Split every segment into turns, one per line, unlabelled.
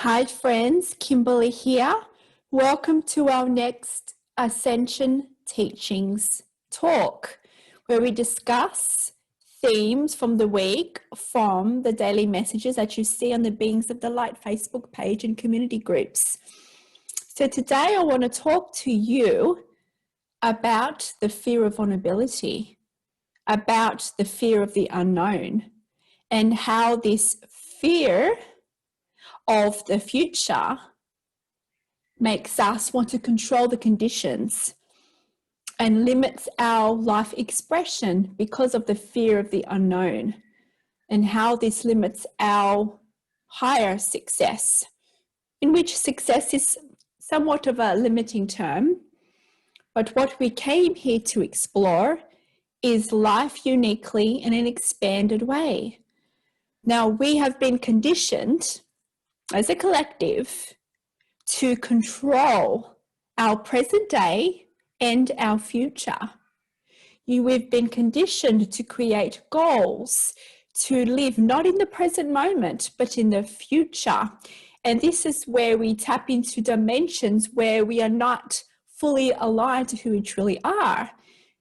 Hi friends, Kimberley here. Welcome to our next Ascension Teachings Talk, where we discuss themes from the week from the daily messages that you see on the Beings of the Light Facebook page and community groups. So today I want to talk to you about the fear of vulnerability, about the fear of the unknown, and how this fear of the future makes us want to control the conditions and limits our life expression because of the fear of the unknown, and how this limits our higher success, in which success is somewhat of a limiting term. But what we came here to explore is life uniquely in an expanded way. Now, we have been conditioned as a collective to control our present day and our future. We've been conditioned to create goals, to live not in the present moment, but in the future. And this is where we tap into dimensions where we are not fully aligned to who we truly are.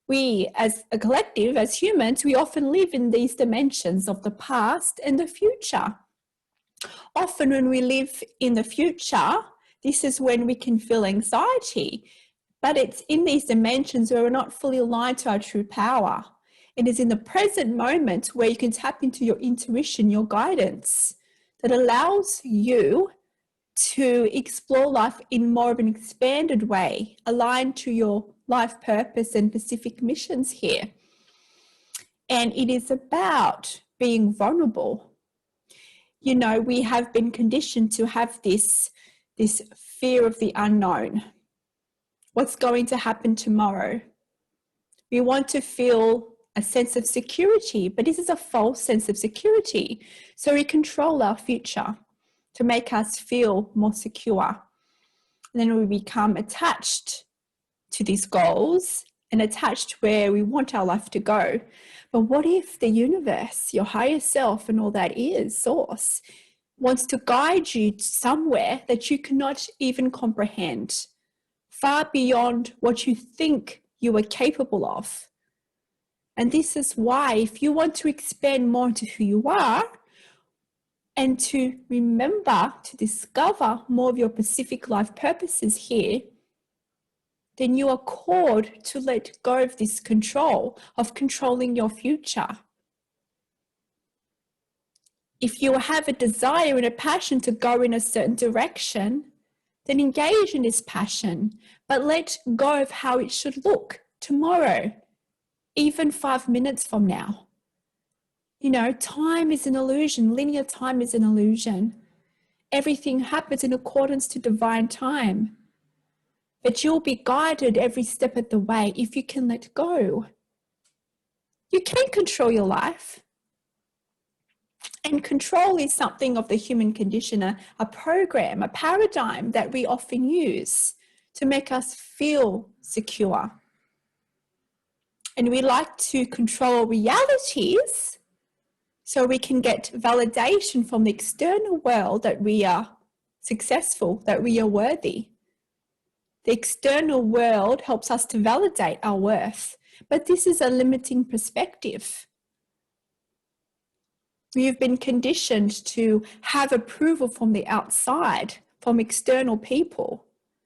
We, as a collective, as humans, we often live in these dimensions of the past and the future. Often when we live in the future, this is when we can feel anxiety, but it's in these dimensions where we're not fully aligned to our true power. It is in the present moment where you can tap into your intuition, your guidance, that allows you to explore life in more of an expanded way, aligned to your life purpose and specific missions here. And it is about being vulnerable. You know, we have been conditioned to have this fear of the unknown. What's going to happen tomorrow? We want to feel a sense of security, but this is a false sense of security. So we control our future to make us feel more secure. And then we become attached to these goals and attached where we want our life to go. But what if the universe, your higher self and all that is, source, wants to guide you somewhere that you cannot even comprehend, far beyond what you think you are capable of? And this is why, if you want to expand more into who you are and to remember to discover more of your specific life purposes here, then you are called to let go of this control, of controlling your future. If you have a desire and a passion to go in a certain direction, then engage in this passion, but let go of how it should look tomorrow, even 5 minutes from now. You know, time is an illusion. Linear time is an illusion. Everything happens in accordance to divine time. But you'll be guided every step of the way if you can let go. You can control your life. And control is something of the human condition, a program, a paradigm that we often use to make us feel secure. And we like to control realities so we can get validation from the external world that we are successful, that we are worthy. The external world helps us to validate our worth, but this is a limiting perspective. We've been conditioned to have approval from the outside, from external people,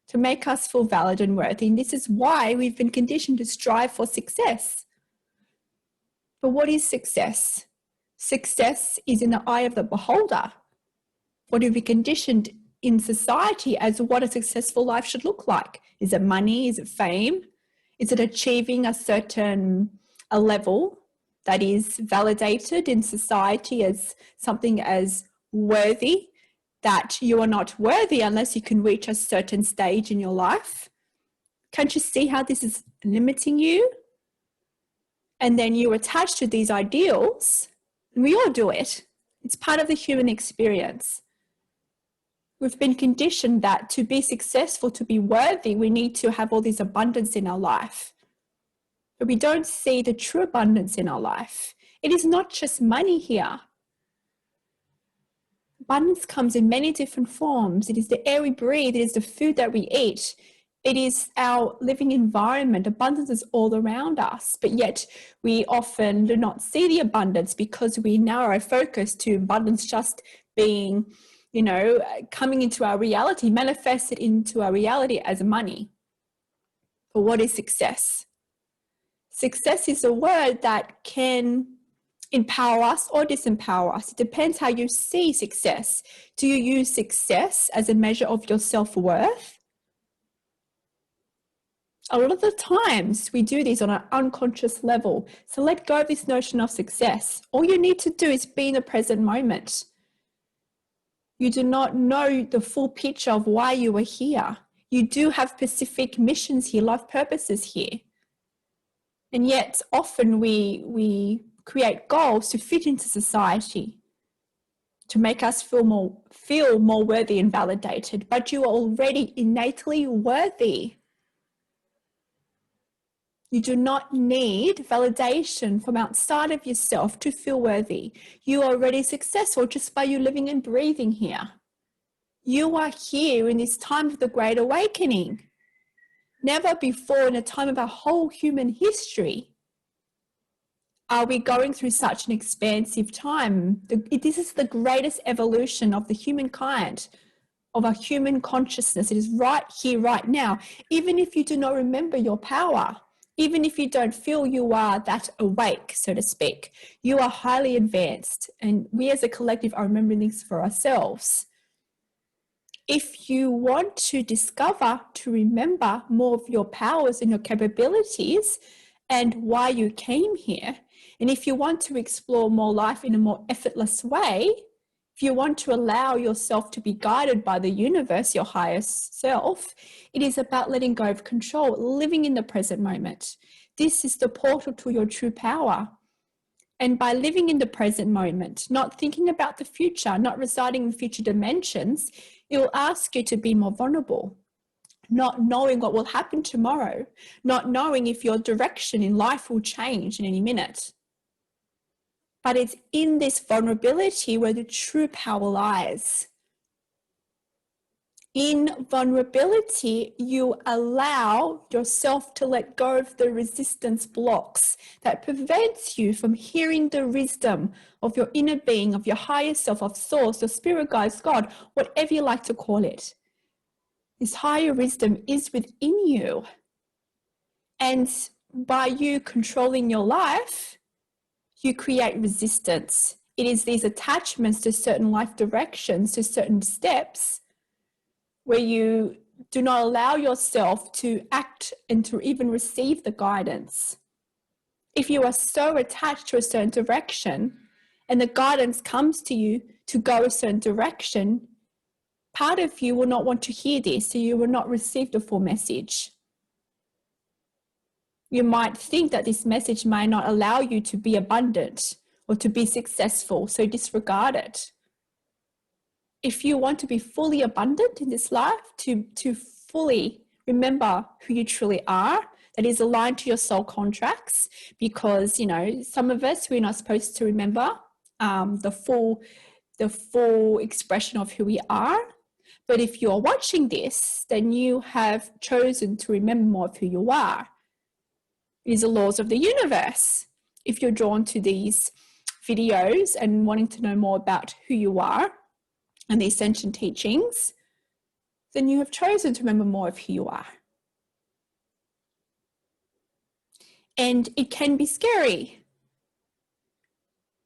to make us feel valid and worthy. And this is why we've been conditioned to strive for success. But what is success? Success is in the eye of the beholder. What have we conditioned in society as what a successful life should look like? Is it money? Is it fame? Is it achieving a level that is validated in society as something as worthy, that you are not worthy unless you can reach a certain stage in your life? Can't you see how this is limiting you? And then you attach to these ideals, and we all do it. It's part of the human experience. We've been conditioned that to be successful, to be worthy, we need to have all this abundance in our life. But we don't see the true abundance in our life. It is not just money here. abundance comes in many different forms. It is the air we breathe. It is the food that we eat. It is our living environment. Abundance is all around us, but yet we often do not see the abundance because we narrow focus to abundance just being, coming into our reality, manifested into our reality as money. But what is success? Success is a word that can empower us or disempower us. It depends how you see success. Do you use success as a measure of your self-worth? A lot of the times we do this on an unconscious level. So let go of this notion of success. All you need to do is be in the present moment. You do not know the full picture of why you are here. You do have specific missions here, life purposes here. And yet often we create goals to fit into society, to make us feel more worthy and validated, but you are already innately worthy. You do not need validation from outside of yourself to feel worthy. You are already successful just by you living and breathing here. You are here in this time of the Great Awakening. Never before in a time of our whole human history are we going through such an expansive time. This is the greatest evolution of the humankind, of our human consciousness. It is right here, right now. Even if you do not remember your power, even if you don't feel you are that awake, so to speak, you are highly advanced. And we as a collective are remembering this for ourselves. If you want to discover, to remember more of your powers and your capabilities and why you came here, and if you want to explore more life in a more effortless way, if you want to allow yourself to be guided by the universe, your highest self, it is about letting go of control, living in the present moment. This is the portal to your true power. And by living in the present moment, not thinking about the future, not residing in future dimensions, it will ask you to be more vulnerable, not knowing what will happen tomorrow, not knowing if your direction in life will change in any minute. But it's in this vulnerability where the true power lies. In vulnerability, you allow yourself to let go of the resistance blocks that prevents you from hearing the wisdom of your inner being, of your higher self, of source, your spirit guides, God, whatever you like to call it. This higher wisdom is within you. And by you controlling your life, you create resistance. It is these attachments to certain life directions, to certain steps, where you do not allow yourself to act and to even receive the guidance. If you are so attached to a certain direction and the guidance comes to you to go a certain direction, part of you will not want to hear this, so you will not receive the full message. You might think that this message may not allow you to be abundant or to be successful, so disregard it. If you want to be fully abundant in this life, to fully remember who you truly are, that is aligned to your soul contracts, because, some of us, we're not supposed to remember the full expression of who we are. But if you're watching this, then you have chosen to remember more of who you are. It is the laws of the universe. If you're drawn to these videos and wanting to know more about who you are and the Ascension Teachings, then you have chosen to remember more of who you are. And it can be scary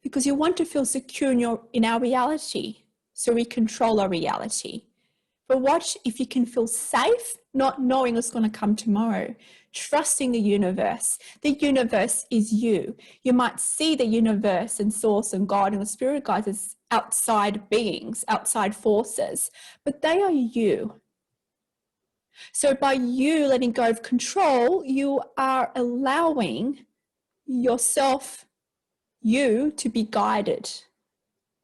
because you want to feel secure in our reality, so we control our reality. But watch if you can feel safe, not knowing what's going to come tomorrow, trusting the universe. The universe is you. You might see the universe and source and God and the spirit guides as outside beings, outside forces, but they are you. So by you letting go of control, you are allowing yourself, you, to be guided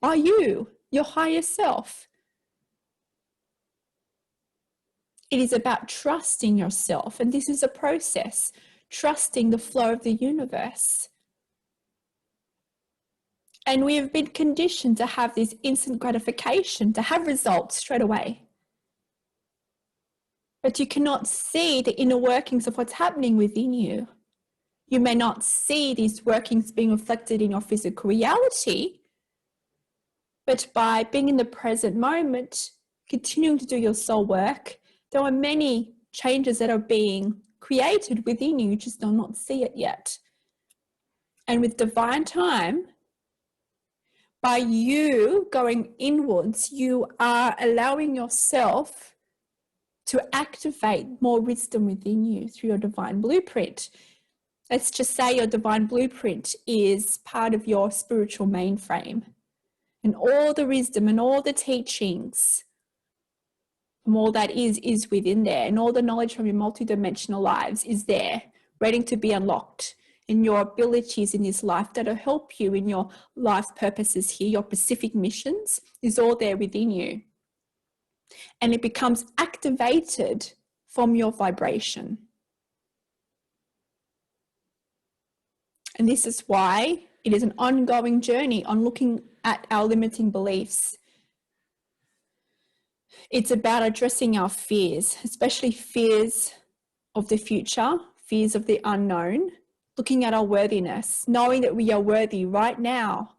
by you, your higher self. It is about trusting yourself, and this is a process, trusting the flow of the universe. And we have been conditioned to have this instant gratification, to have results straight away. But you cannot see the inner workings of what's happening within you. You may not see these workings being reflected in your physical reality, but by being in the present moment, continuing to do your soul work, there are many changes that are being created within you. You just do not see it yet. And with divine time, by you going inwards, you are allowing yourself to activate more wisdom within you through your divine blueprint. Let's just say your divine blueprint is part of your spiritual mainframe, and all the wisdom and all the teachings and all that is within there, and all the knowledge from your multidimensional lives is there, waiting to be unlocked. And your abilities in this life that'll help you in your life purposes here, your specific missions, is all there within you. And it becomes activated from your vibration. And this is why it is an ongoing journey on looking at our limiting beliefs. It's about addressing our fears, especially fears of the future, fears of the unknown, looking at our worthiness, knowing that we are worthy right now,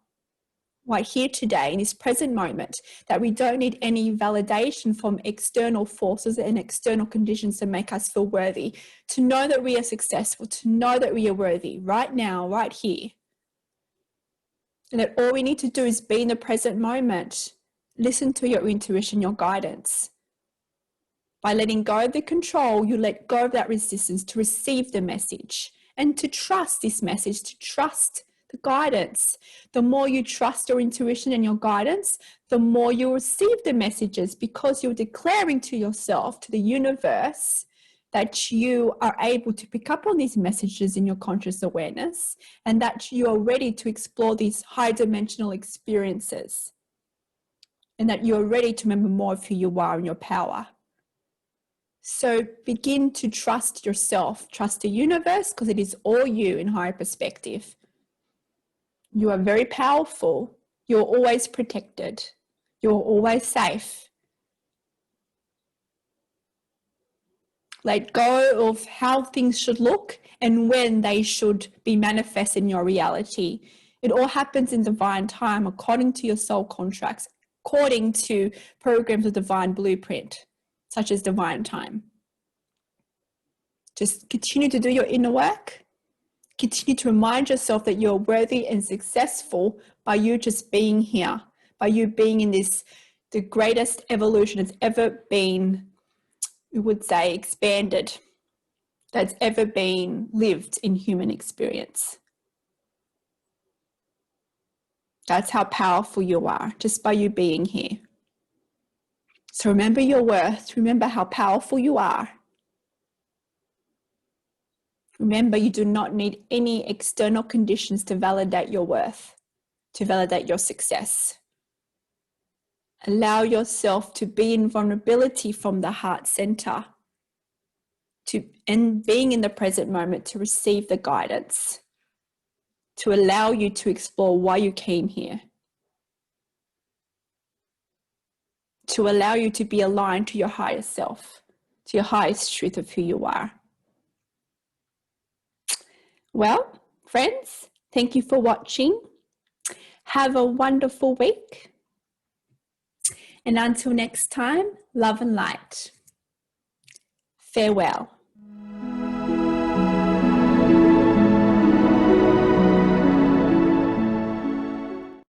right here today, in this present moment, that we don't need any validation from external forces and external conditions to make us feel worthy, to know that we are successful, to know that we are worthy right now, right here. And that all we need to do is be in the present moment, listen to your intuition, your guidance. By letting go of the control, you let go of that resistance to receive the message and to trust this message, to trust the guidance. The more you trust your intuition and your guidance, the more you receive the messages, because you're declaring to yourself, to the universe, that you are able to pick up on these messages in your conscious awareness, and that you are ready to explore these high dimensional experiences, and that you are ready to remember more of who you are and your power. So begin to trust yourself, trust the universe, because it is all you in higher perspective. You are very powerful. You're always protected. You're always safe. Let go of how things should look and when they should be manifest in your reality. It all happens in divine time, according to your soul contracts, according to programs of divine blueprint, such as divine time. Just continue to do your inner work. Continue to remind yourself that you're worthy and successful by you just being here, by you being in this, the greatest evolution that's ever been, we would say, expanded, that's ever been lived in human experience. That's how powerful you are, just by you being here. So remember your worth. Remember how powerful you are. Remember, you do not need any external conditions to validate your worth, to validate your success. Allow yourself to be in vulnerability from the heart center, and being in the present moment to receive the guidance, to allow you to explore why you came here, to allow you to be aligned to your higher self, to your highest truth of who you are. Well, friends, thank you for watching. Have a wonderful week. And until next time, love and light. Farewell.